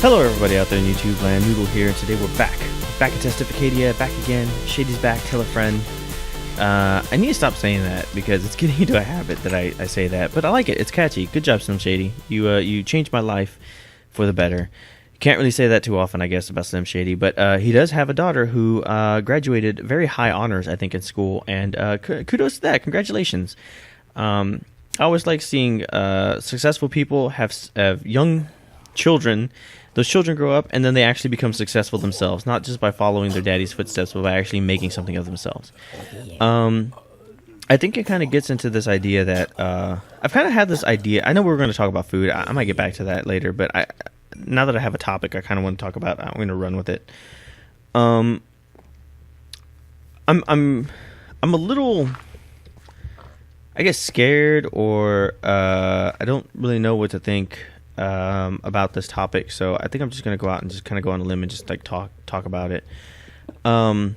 Hello everybody out there in YouTube land, Noodle here, and today we're back at Testificadia, back again. Shady's back, tell a friend. I need to stop saying that because it's getting into a habit that I say that, but I like it, it's catchy. Good job, Slim Shady. You changed my life for the better. Can't really say that too often, I guess, about Slim Shady, but he does have a daughter who graduated very high honors, I think, in school, and kudos to that, congratulations. I always like seeing successful people have young children. Those children grow up and then they actually become successful themselves, not just by following their daddy's footsteps, but by actually making something of themselves. I think it kind of gets into this idea that I've kind of had this idea. I know we're going to talk about food. I might get back to that later, but now that I have a topic I kind of want to talk about, I'm going to run with it. I'm a little, I guess, scared, or I don't really know what to think about this topic, so I think I'm just going to go out and just kind of go on a limb and just like talk about it. I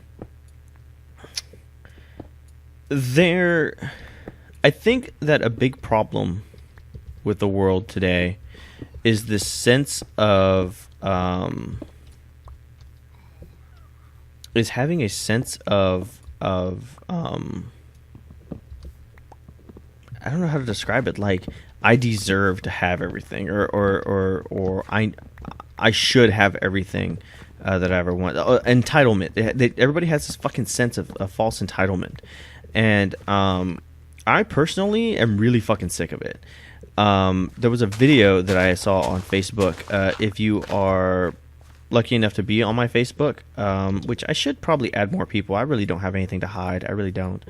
think that a big problem with the world today is this sense of is having a sense of I don't know how to describe it, like I deserve to have everything, or I should have everything that I ever want. Entitlement. Everybody has this fucking sense of false entitlement, and I personally am really fucking sick of it. There was a video that I saw on Facebook. If you are lucky enough to be on my Facebook, which I should probably add more people. I really don't have anything to hide. I really don't.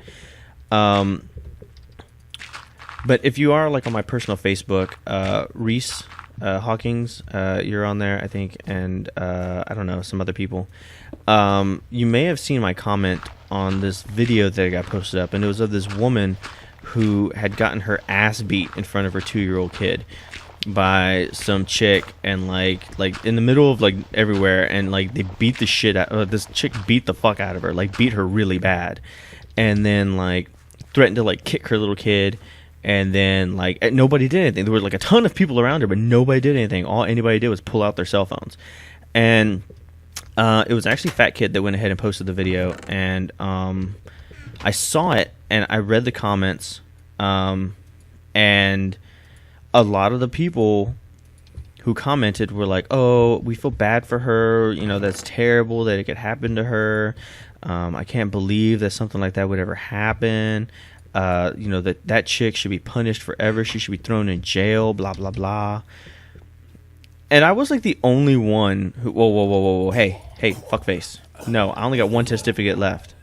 But if you are like on my personal Facebook, Reese Hawkins, you're on there, I think, and I don't know, some other people. You may have seen my comment on this video that got posted up, and it was of this woman who had gotten her ass beat in front of her 2-year-old kid by some chick, and like in the middle of like everywhere, and like they beat the shit out. This chick beat the fuck out of her, like beat her really bad, and then like threatened to like kick her little kid. And then, like, nobody did anything. There were, like, a ton of people around her, but nobody did anything. All anybody did was pull out their cell phones. And it was actually Fat Kid that went ahead and posted the video. And I saw it, and I read the comments. And a lot of the people who commented were like, oh, we feel bad for her. You know, that's terrible that it could happen to her. I can't believe that something like that would ever happen. You know, that chick should be punished forever. She should be thrown in jail, blah, blah, blah. And I was like the only one who, whoa, hey, fuckface. No, I only got one testificate left.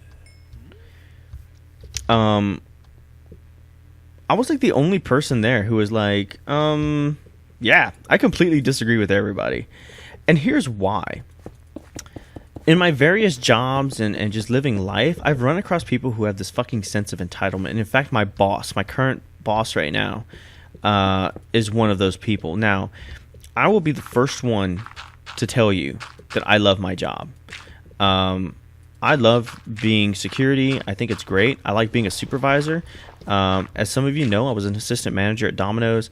I was like the only person there who was like, yeah, I completely disagree with everybody. And here's why. In my various jobs and just living life, I've run across people who have this fucking sense of entitlement. And in fact, my current boss right now, is one of those people. Now, I will be the first one to tell you that I love my job. I love being security. I think it's great. I like being a supervisor. As some of you know, I was an assistant manager at Domino's.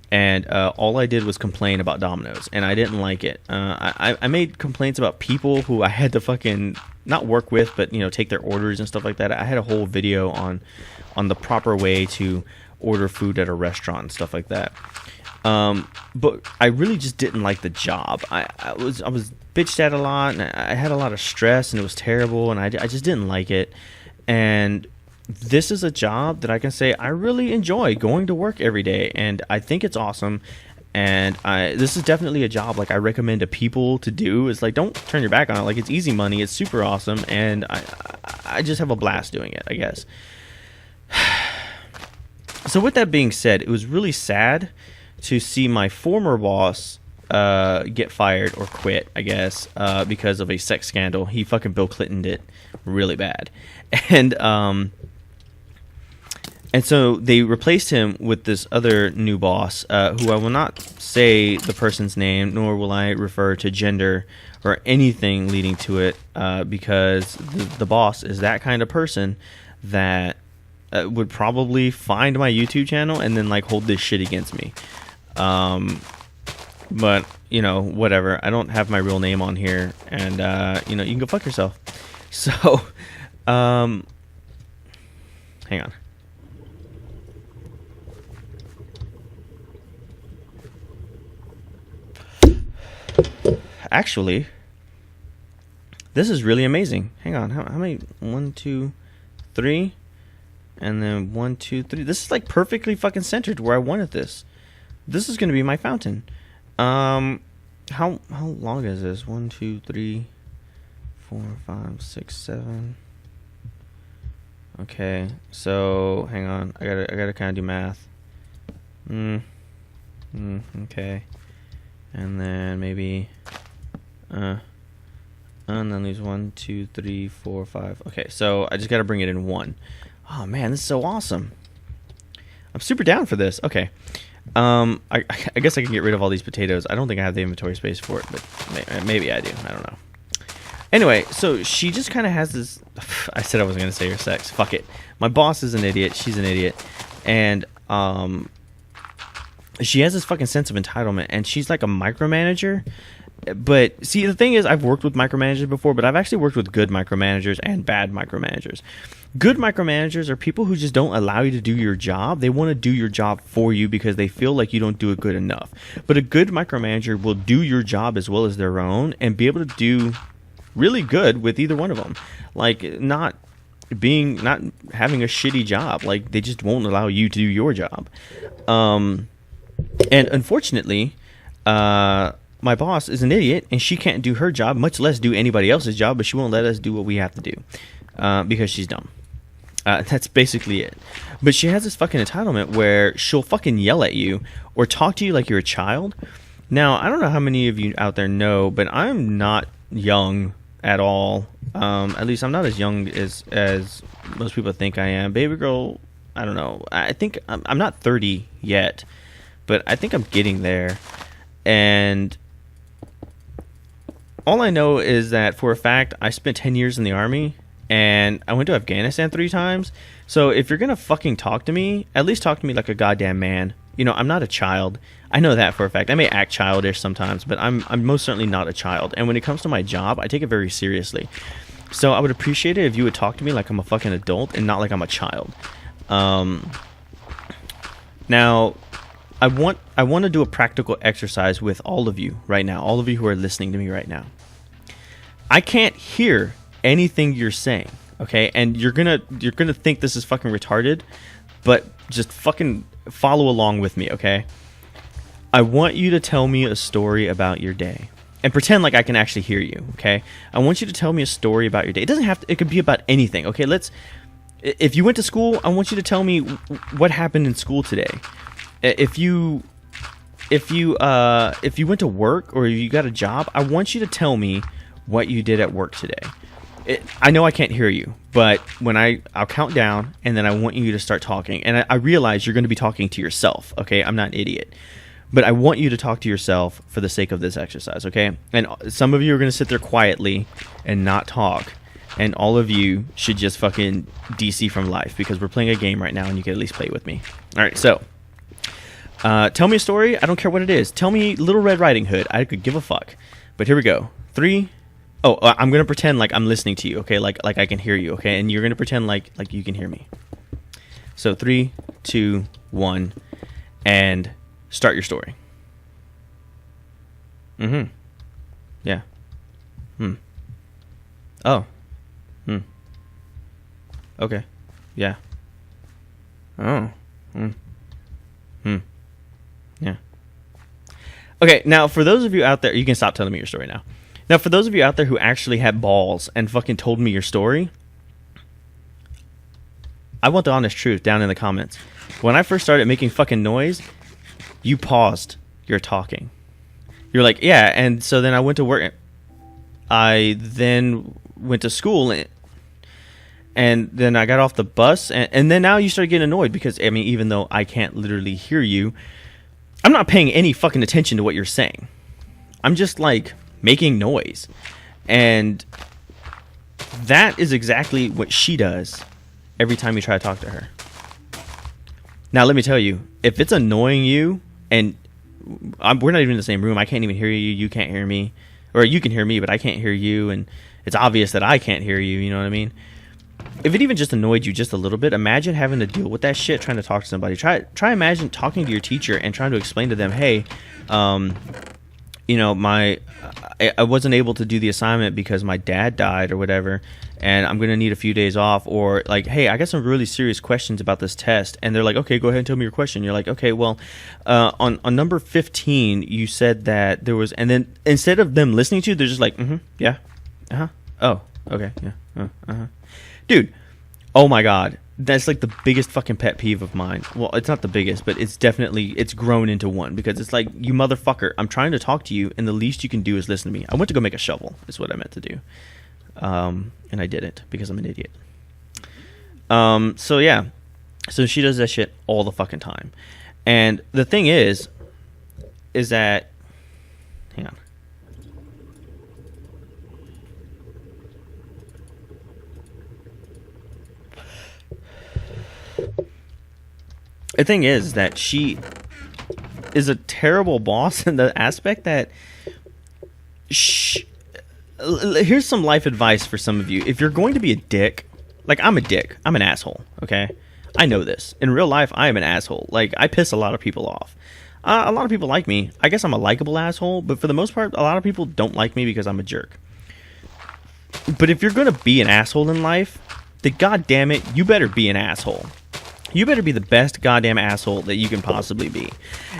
And all I did was complain about Domino's, and I didn't like it. I made complaints about people who I had to fucking not work with, but you know, take their orders and stuff like that. I had a whole video on the proper way to order food at a restaurant and stuff like that. But I really just didn't like the job. I was bitched at a lot, and I had a lot of stress, and it was terrible, and I just didn't like it. And this is a job that I can say I really enjoy going to work every day, and I think it's awesome. And this is definitely a job like I recommend to people to do. It's like, don't turn your back on it. Like, it's easy money, it's super awesome, and I just have a blast doing it, I guess. So with that being said, it was really sad to see my former boss get fired or quit, I guess, because of a sex scandal. He fucking Bill Clinton'd it really bad. And so they replaced him with this other new boss, who I will not say the person's name, nor will I refer to gender or anything leading to it, because the boss is that kind of person that would probably find my YouTube channel and then like hold this shit against me. But, you know, whatever. I don't have my real name on here. And, you know, you can go fuck yourself. So, hang on. Actually, this is really amazing. Hang on. How many? 1, 2, 3. And then 1, 2, 3. This is like perfectly fucking centered where I wanted this. This is going to be my fountain. How long is this? 1, 2, 3, 4, 5, 6, 7. Okay, so hang on. I gotta kind of do math. Okay, and then maybe and then there's 1, 2, 3, 4, 5. Okay, so I just gotta bring it in 1. Oh man, this is so awesome. I'm super down for this. Okay. I guess I can get rid of all these potatoes. I don't think I have the inventory space for it, but maybe I do. I don't know. Anyway, so she just kind of has this... I said I wasn't going to say her sex. Fuck it. My boss is an idiot. She's an idiot. And she has this fucking sense of entitlement, and she's like a micromanager. But see, the thing is, I've worked with micromanagers before, but I've actually worked with good micromanagers and bad micromanagers. Good micromanagers are people who just don't allow you to do your job. They want to do your job for you because they feel like you don't do it good enough. But a good micromanager will do your job as well as their own and be able to do really good with either one of them. Like not having a shitty job. Like they just won't allow you to do your job. And unfortunately, my boss is an idiot and she can't do her job, much less do anybody else's job, but she won't let us do what we have to do because she's dumb. That's basically it. But she has this fucking entitlement where she'll fucking yell at you or talk to you like you're a child. Now, I don't know how many of you out there know, but I'm not young at all. At least I'm not as young as most people think I am. Baby girl, I don't know. I think I'm not 30 yet, but I think I'm getting there. And all I know is that for a fact, I spent 10 years in the army. And I went to Afghanistan 3 times. So if you're going to fucking talk to me, at least talk to me like a goddamn man. You know, I'm not a child. I know that for a fact. I may act childish sometimes, but I'm most certainly not a child. And when it comes to my job, I take it very seriously. So I would appreciate it if you would talk to me like I'm a fucking adult and not like I'm a child. Now, I want to do a practical exercise with all of you right now. All of you who are listening to me right now. I can't hear anything you're saying, okay? And you're gonna think this is fucking retarded, but just fucking follow along with me, okay? I want you to tell me a story about your day and pretend like I can actually hear you, okay? I want you to tell me a story about your day. It doesn't have to, it could be about anything, okay? If you went to school, I want you to tell me what happened in school today. If you went to work or you got a job, I want you to tell me what you did at work today. I know I can't hear you, but when I'll count down, and then I want you to start talking. And I realize you're going to be talking to yourself, okay? I'm not an idiot. But I want you to talk to yourself for the sake of this exercise, okay? And some of you are going to sit there quietly and not talk. And all of you should just fucking DC from life because we're playing a game right now and you can at least play with me. All right, so tell me a story. I don't care what it is. Tell me Little Red Riding Hood. I could give a fuck. But here we go. 3... Oh, I'm gonna pretend like I'm listening to you, okay? Like I can hear you, okay? And you're gonna pretend like you can hear me. So 3, 2, 1, and start your story. Yeah. Oh. Okay. Yeah. Oh. Yeah. Okay. Now, for those of you out there, you can stop telling me your story now. Now, for those of you out there who actually had balls and fucking told me your story, I want the honest truth down in the comments. When I first started making fucking noise, you paused your talking. You're like, yeah, and so then I went to work. I then went to school, and then I got off the bus, and then now you start getting annoyed because, I mean, even though I can't literally hear you, I'm not paying any fucking attention to what you're saying. I'm just like making noise. And that is exactly what she does every time you try to talk to her. Now, let me tell you, if it's annoying you and we're not even in the same room. I can't even hear you. You can't hear me, or you can hear me, but I can't hear you, and it's obvious that I can't hear you. You know what I mean? If it even just annoyed you just a little bit, imagine having to deal with that shit trying to talk to somebody. Try imagine talking to your teacher and trying to explain to them, hey, I wasn't able to do the assignment because my dad died or whatever, and I'm going to need a few days off. Or like, hey, I got some really serious questions about this test. And they're like, okay, go ahead and tell me your question. You're like, okay, well, on number 15, you said that there was, and then instead of them listening to you, they're just like, yeah, oh, okay, yeah, dude, oh my God. That's like the biggest fucking pet peeve of mine. Well, it's not the biggest, but it's grown into one, because it's like, you motherfucker, I'm trying to talk to you, and the least you can do is listen to me. I went to go make a shovel, is what I meant to do. And I didn't, because I'm an idiot. So yeah. So she does that shit all the fucking time. And the thing is that, hang on. The thing is that she is a terrible boss in the aspect that here's some life advice for some of you. If you're going to be a dick, like I'm a dick, I'm an asshole, okay? I know this. In real life, I am an asshole. Like, I piss a lot of people off. A lot of people like me. I guess I'm a likable asshole, but for the most part, a lot of people don't like me because I'm a jerk. But if you're going to be an asshole in life, then goddamn it, you better be an asshole. You better be the best goddamn asshole that you can possibly be,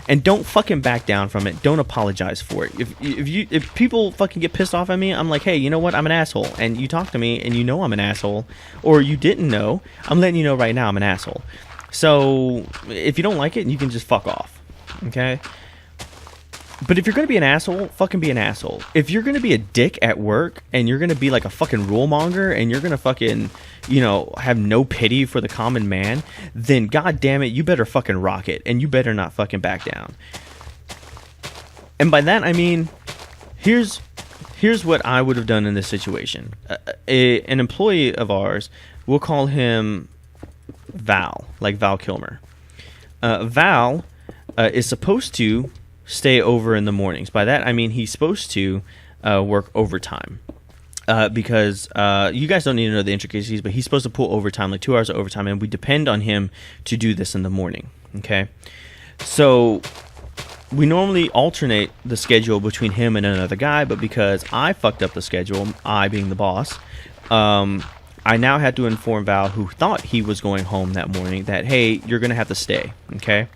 and don't fucking back down from it. Don't apologize for it. If people fucking get pissed off at me, I'm like, hey, you know what? I'm an asshole, and you talk to me, and you know I'm an asshole, or you didn't know. I'm letting you know right now I'm an asshole. So if you don't like it, you can just fuck off, okay? But if you're gonna be an asshole, fucking be an asshole. If you're gonna be a dick at work, and you're gonna be like a fucking rule monger, and you're gonna fucking, have no pity for the common man, then god damn it, you better fucking rock it, and you better not fucking back down. And by that I mean, here's what I would have done in this situation. An employee of ours, we'll call him Val, like Val Kilmer. Val is supposed to stay over in the mornings. By that I mean he's supposed to work overtime, because you guys don't need to know the intricacies, but he's supposed to pull overtime, like 2 hours of overtime, and we depend on him to do this in the morning. Okay, so we normally alternate the schedule between him and another guy, but because I fucked up the schedule, I being the boss, I now had to inform Val, who thought he was going home that morning, that hey, you're gonna have to stay. Okay.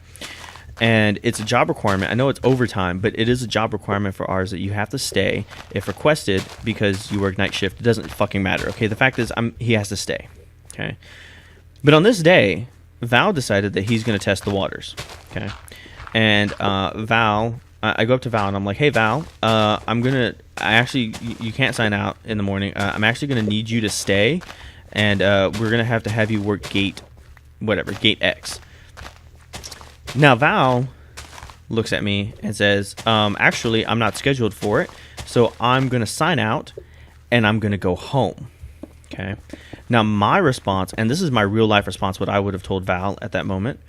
And it's a job requirement. I know it's overtime, but it is a job requirement for ours that you have to stay if requested, because you work night shift. It doesn't fucking matter. Okay, the fact is he has to stay. Okay, but on this day, Val decided that he's going to test the waters. Okay, and Val, I go up to Val and I'm like, hey Val, you can't sign out in the morning. I'm actually going to need you to stay, and we're going to have you work gate X. Now Val looks at me and says, actually, I'm not scheduled for it, so I'm going to sign out, and I'm going to go home. Okay. Now my response, and this is my real life response, what I would have told Val at that moment,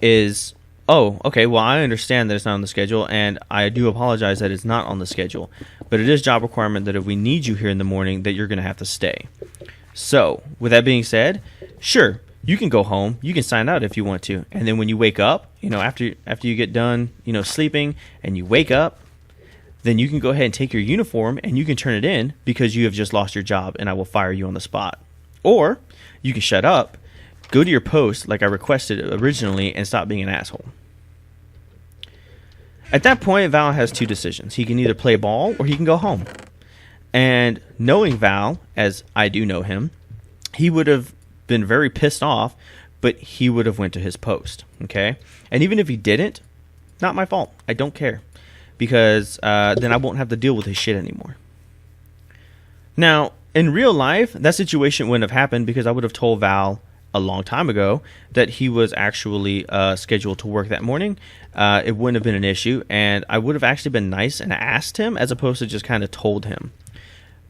is, oh, okay, well, I understand that it's not on the schedule, and I do apologize that it's not on the schedule, but it is job requirement that if we need you here in the morning, that you're going to have to stay. So with that being said, sure, you can go home, you can sign out if you want to, and then when you wake up, after you get done, sleeping, and you wake up, then you can go ahead and take your uniform and you can turn it in, because you have just lost your job and I will fire you on the spot. Or you can shut up, go to your post like I requested originally, and stop being an asshole. At that point, Val has two decisions. He can either play ball or he can go home. And knowing Val, as I do know him, he would have been very pissed off, but he would have went to his post. Okay, and even if he didn't, not my fault. I don't care, because then I won't have to deal with his shit anymore. Now in real life, that situation wouldn't have happened, because I would have told Val a long time ago that he was actually scheduled to work that morning. It wouldn't have been an issue, and I would have actually been nice and asked him, as opposed to just kind of told him.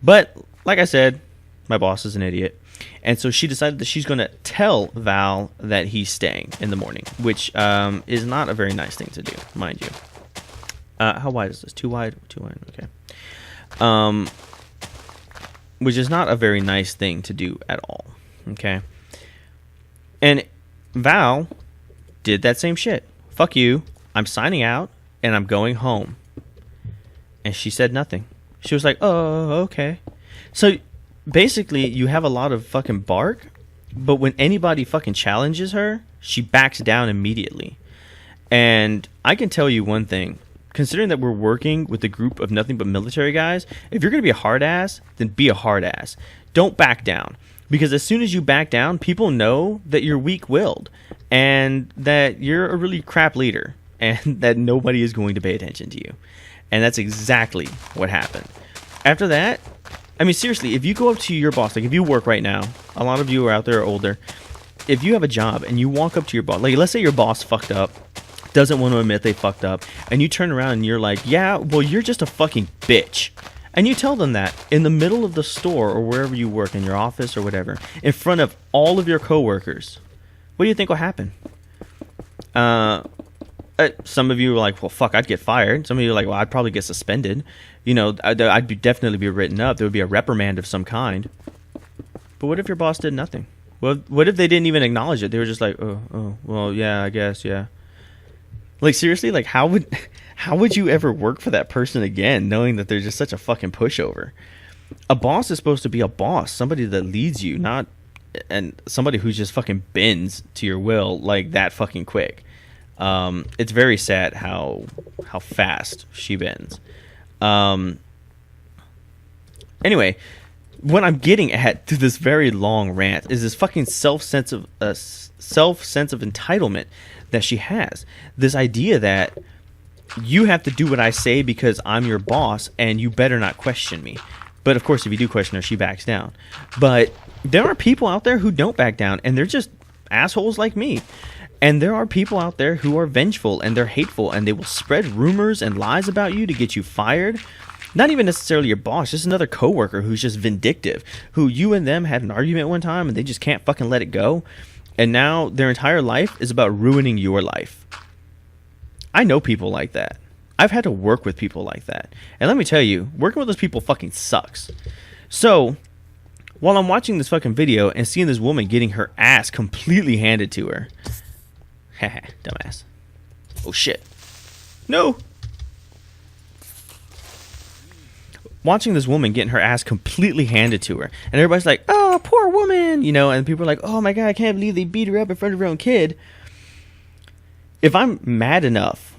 But like I said, my boss is an idiot. And so she decided that she's going to tell Val that he's staying in the morning, which is not a very nice thing to do, mind you. How wide is this? Too wide? Too wide. Okay. Which is not a very nice thing to do at all. Okay. And Val did that same shit. Fuck you. I'm signing out and I'm going home. And she said nothing. She was like, oh, okay. So basically, you have a lot of fucking bark, but when anybody fucking challenges her, she backs down immediately. And I can tell you one thing. Considering that we're working with a group of nothing but military guys, if you're going to be a hard ass, then be a hard ass. Don't back down. Because as soon as you back down, people know that you're weak-willed and that you're a really crap leader and that nobody is going to pay attention to you. And that's exactly what happened. After that, I mean, seriously, if you go up to your boss, like if you work right now, a lot of you are out there are older. If you have a job and you walk up to your boss, like let's say your boss fucked up, doesn't want to admit they fucked up, and you turn around and you're like, yeah, well, you're just a fucking bitch. And you tell them that in the middle of the store or wherever you work, in your office or whatever, in front of all of your coworkers. What do you think will happen? Some of you are like, well, fuck, I'd get fired. Some of you are like, well, I'd probably get suspended. You know, I'd definitely be written up. There would be a reprimand of some kind. But what if your boss did nothing? Well, what if they didn't even acknowledge it? They were just like, oh, well, yeah, I guess, yeah. Like, seriously, like, how would you ever work for that person again, knowing that they're just such a fucking pushover? A boss is supposed to be a boss, somebody that leads you, not and somebody who just fucking bends to your will like that fucking quick. It's very sad how fast she bends. Anyway, what I'm getting at through this very long rant is this fucking self-sense of entitlement that she has. This idea that you have to do what I say because I'm your boss and you better not question me. But of course, if you do question her, she backs down. But there are people out there who don't back down and they're just assholes like me. And there are people out there who are vengeful and they're hateful and they will spread rumors and lies about you to get you fired. Not even necessarily your boss, just another coworker who's just vindictive, who you and them had an argument one time and they just can't fucking let it go. And now their entire life is about ruining your life. I know people like that. I've had to work with people like that. And let me tell you, working with those people fucking sucks. So, while I'm watching this fucking video and seeing this woman getting her ass completely handed to her. Haha, dumbass. Oh shit. No! Watching this woman getting her ass completely handed to her. And everybody's like, oh, poor woman. You know, and people are like, oh my god, I can't believe they beat her up in front of her own kid. If I'm mad enough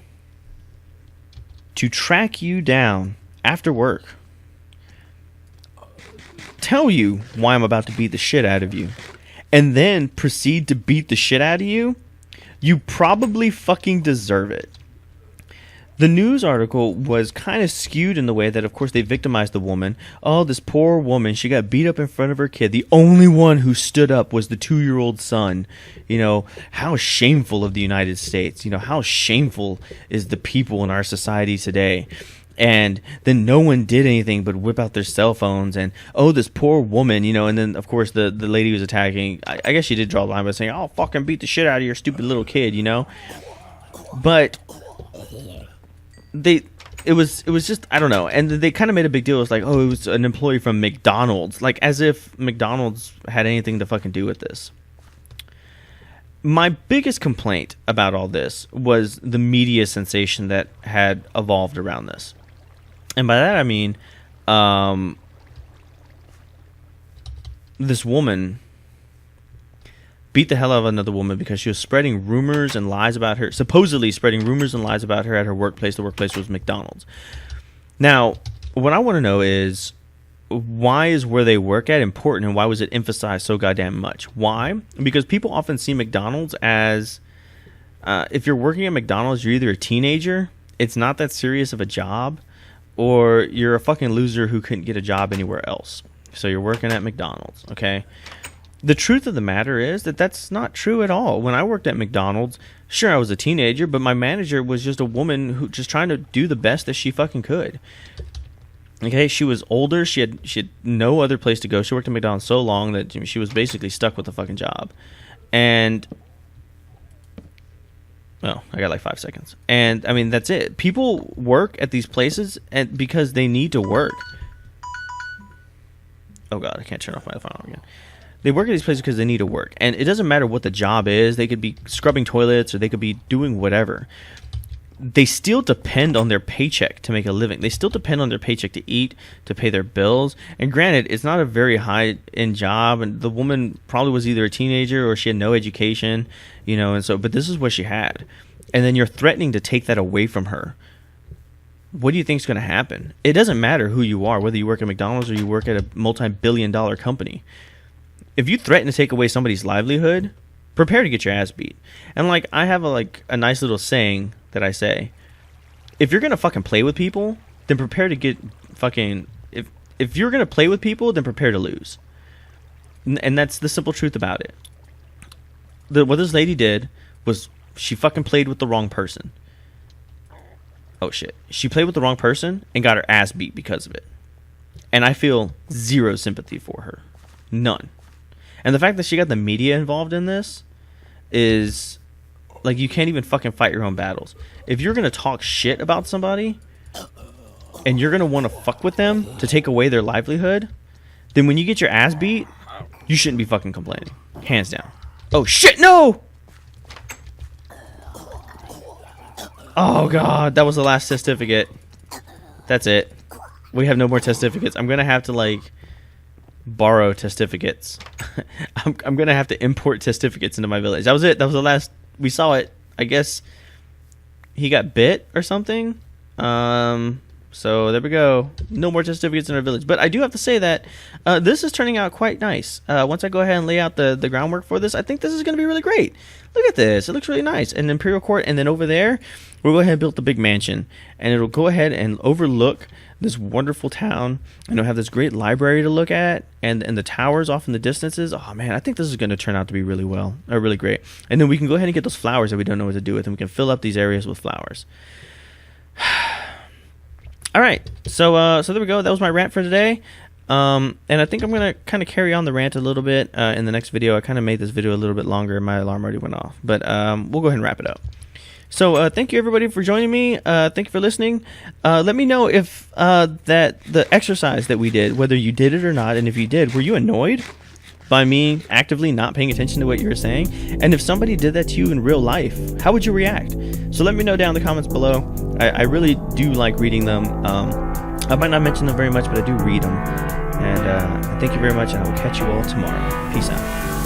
to track you down after work, tell you why I'm about to beat the shit out of you, and then proceed to beat the shit out of you, you probably fucking deserve it. The news article was kind of skewed in the way that, of course, they victimized the woman. Oh, this poor woman, she got beat up in front of her kid. The only one who stood up was the 2-year-old son. You know, how shameful of the United States. You know, how shameful is the people in our society today. And then no one did anything but whip out their cell phones and, oh, this poor woman, you know. And then, of course, the lady was attacking. I guess she did draw a line by saying, I'll fucking beat the shit out of your stupid little kid, you know. But it was just, I don't know. And they kind of made a big deal. It was like, oh, it was an employee from McDonald's. Like, as if McDonald's had anything to fucking do with this. My biggest complaint about all this was the media sensation that had evolved around this. And by that I mean, this woman beat the hell out of another woman because she was spreading rumors and lies about her, supposedly spreading rumors and lies about her at her workplace. The workplace was McDonald's. Now, what I want to know is, why is where they work at important, and why was it emphasized so goddamn much? Why? Because people often see McDonald's as, if you're working at McDonald's, you're either a teenager, it's not that serious of a job, or you're a fucking loser who couldn't get a job anywhere else. So you're working at McDonald's, okay? The truth of the matter is that that's not true at all. When I worked at McDonald's, sure, I was a teenager, but my manager was just a woman who just trying to do the best that she fucking could. Okay, she was older. She had no other place to go. She worked at McDonald's so long that she was basically stuck with the fucking job. And Oh, I got like 5 seconds. And I mean, that's it. People work at these places and because they need to work. Oh god, I can't turn off my phone again. They work at these places because they need to work. And it doesn't matter what the job is. They could be scrubbing toilets or they could be doing whatever. They still depend on their paycheck to make a living. They still depend on their paycheck to eat, to pay their bills. And granted, it's not a very high-end job, and the woman probably was either a teenager or she had no education, you know, and so, but this is what she had. And then you're threatening to take that away from her. What do you think is going to happen? It doesn't matter who you are, whether you work at McDonald's or you work at a multi-billion-dollar company. If you threaten to take away somebody's livelihood, prepare to get your ass beat. And like, I have a nice little saying that I say, if you're gonna fucking play with people, then prepare to get fucking, if you're gonna play with people, then prepare to lose. And that's the simple truth about it. What this lady did was she fucking played with the wrong person. Oh shit. She played with the wrong person and got her ass beat because of it. And I feel zero sympathy for her. None. And the fact that she got the media involved in this is like, you can't even fucking fight your own battles. If you're gonna talk shit about somebody and you're gonna want to fuck with them to take away their livelihood, then when you get your ass beat, you shouldn't be fucking complaining. Hands down. Oh shit, no! Oh god, that was the last certificate. That's it. We have no more certificates. I'm gonna have to like borrow certificates. I'm gonna have to import certificates into my village. That was it. That was the last. We saw it. I guess he got bit or something. So there we go. No more certificates in our village. But I do have to say that this is turning out quite nice. Once I go ahead and lay out the groundwork for this, I think this is going to be really great. Look at this. It looks really nice. An Imperial Court, and then over there, we'll go ahead and build the big mansion. And it'll go ahead and overlook this wonderful town. And it'll have this great library to look at. And the towers off in the distances. Oh, man, I think this is going to turn out to be really well. Or really great. And then we can go ahead and get those flowers that we don't know what to do with. And we can fill up these areas with flowers. All right, so there we go. That was my rant for today, and I think I'm gonna kind of carry on the rant a little bit in the next video. I kind of made this video a little bit longer. My alarm already went off, but we'll go ahead and wrap it up. So thank you everybody for joining me. Thank you for listening. Let me know if that the exercise that we did, whether you did it or not, and if you did, were you annoyed by me actively not paying attention to what you were saying? And if somebody did that to you in real life, how would you react? So let me know down in the comments below. I really do like reading them. I might not mention them very much, but I do read them. And thank you very much, and I will catch you all tomorrow. Peace out.